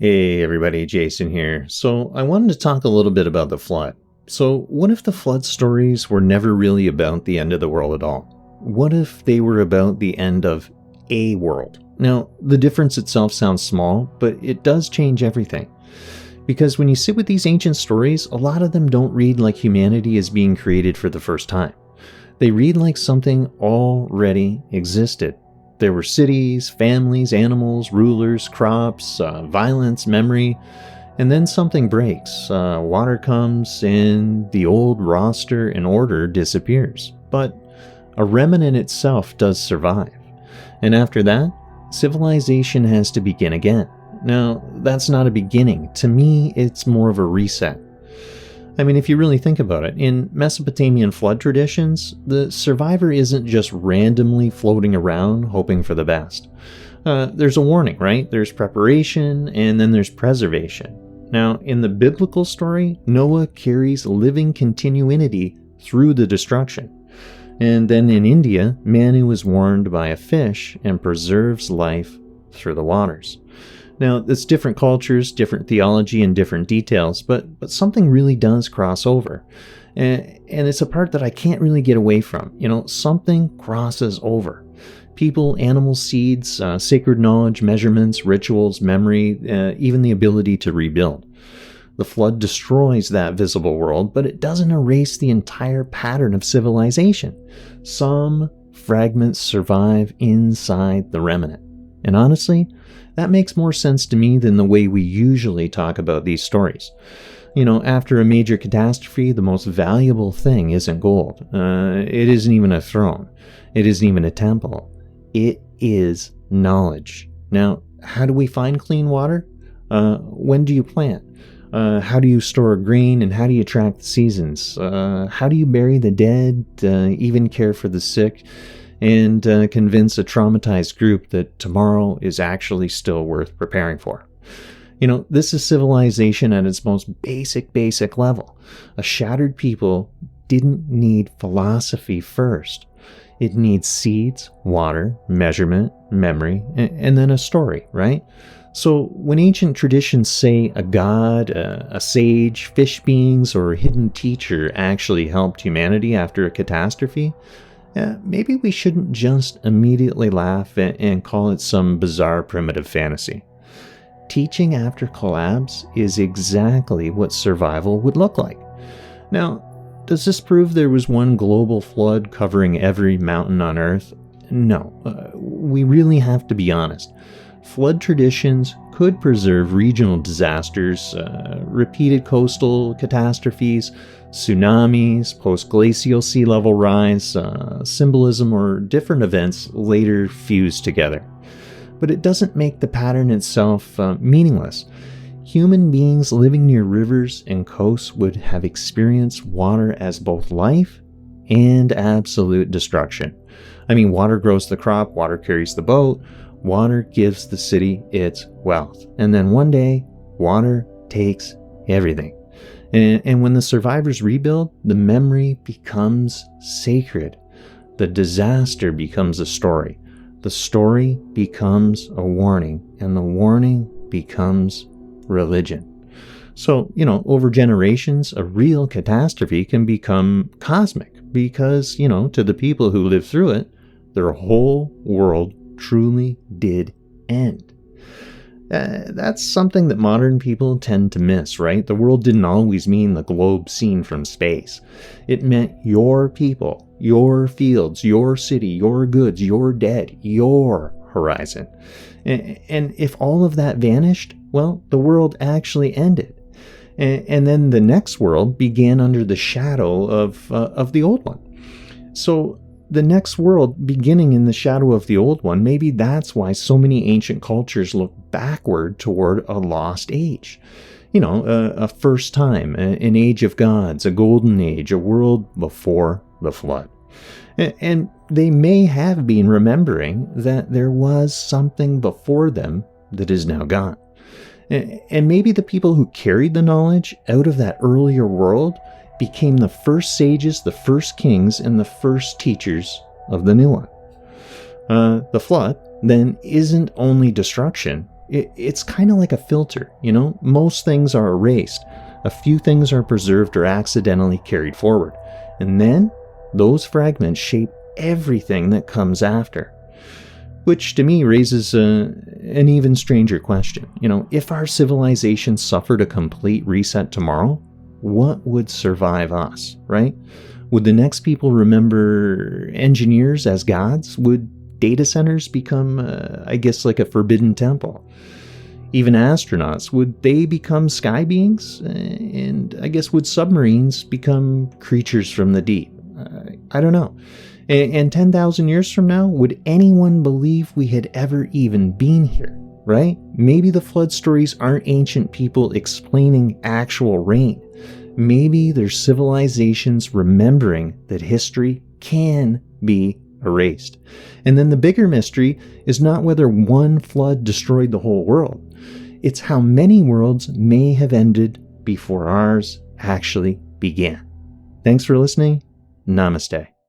Hey everybody, Jason here. So I wanted to talk a little bit about the flood. So what if the flood stories were never really about the end of the world at all? What if they were about the end of a world? Now, the difference itself sounds small, but it does change everything. Because when you sit with these ancient stories, a lot of them don't read like humanity is being created for the first time. They read like something already existed. There were cities, families, animals, rulers, crops, violence, memory, and then something breaks. Water comes and the old roster and order disappears. But a remnant itself does survive. And after that, civilization has to begin again. Now, that's not a beginning. To me, it's more of a reset. I mean, if you really think about it, in Mesopotamian flood traditions, the survivor isn't just randomly floating around hoping for the best. There's a warning, right? There's preparation, and then there's preservation. Now, in the biblical story, Noah carries living continuity through the destruction. And then in India, Manu is warned by a fish and preserves life through the waters. Now, it's different cultures, different theology, and different details, but something really does cross over. And it's a part that I can't really get away from. Something crosses over. People, animals, seeds, sacred knowledge, measurements, rituals, memory, even the ability to rebuild. The flood destroys that visible world, but it doesn't erase the entire pattern of civilization. Some fragments survive inside the remnant. And honestly, that makes more sense to me than the way we usually talk about these stories. After a major catastrophe, the most valuable thing isn't gold. It isn't even a throne. It isn't even a temple. It is knowledge. Now, how do we find clean water? When do you plant? How do you store grain, and how do you track the seasons? How do you bury the dead, even care for the sick? And convince a traumatized group that tomorrow is actually still worth preparing for. This is civilization at its most basic level. A shattered people didn't need philosophy first. It needs seeds, water, measurement, memory, and then a story, right? So when ancient traditions say a god, a sage, fish beings, or a hidden teacher actually helped humanity after a catastrophe, maybe we shouldn't just immediately laugh and call it some bizarre primitive fantasy. Teaching after collapse is exactly what survival would look like. Now, does this prove there was one global flood covering every mountain on Earth? No. We really have to be honest. Flood traditions could preserve regional disasters, repeated coastal catastrophes, tsunamis, post-glacial sea level rise, symbolism, or different events later fused together. But it doesn't make the pattern itself meaningless. Human beings living near rivers and coasts would have experienced water as both life and absolute destruction. I mean, water grows the crop, water carries the boat, water gives the city its wealth. And then one day, water takes everything. And when the survivors rebuild, the memory becomes sacred. The disaster becomes a story. The story becomes a warning. And the warning becomes religion. So, over generations, a real catastrophe can become cosmic because, to the people who lived through it, their whole world truly did end. That's something that modern people tend to miss, right? The world didn't always mean the globe seen from space. It meant your people, your fields, your city, your goods, your dead, your horizon. And if all of that vanished, well, the world actually ended. And then the next world began under the shadow of the old one. So the next world beginning in the shadow of the old one, maybe that's why so many ancient cultures look backward toward a lost age. A first time, an age of gods, a golden age, a world before the flood. And they may have been remembering that there was something before them that is now gone. And maybe the people who carried the knowledge out of that earlier world became the first sages, the first kings, and the first teachers of the new one. The flood then isn't only destruction, It's kind of like a filter, Most things are erased. A few things are preserved or accidentally carried forward. And then those fragments shape everything that comes after. Which to me raises an even stranger question. If our civilization suffered a complete reset tomorrow, what would survive us, right? Would the next people remember engineers as gods? Would data centers become, like a forbidden temple? Even astronauts, would they become sky beings? And would submarines become creatures from the deep? I don't know. And 10,000 years from now, would anyone believe we had ever even been here, right? Maybe the flood stories aren't ancient people explaining actual rain. Maybe they're civilizations remembering that history can be erased. And then the bigger mystery is not whether one flood destroyed the whole world. It's how many worlds may have ended before ours actually began. Thanks for listening. Namaste.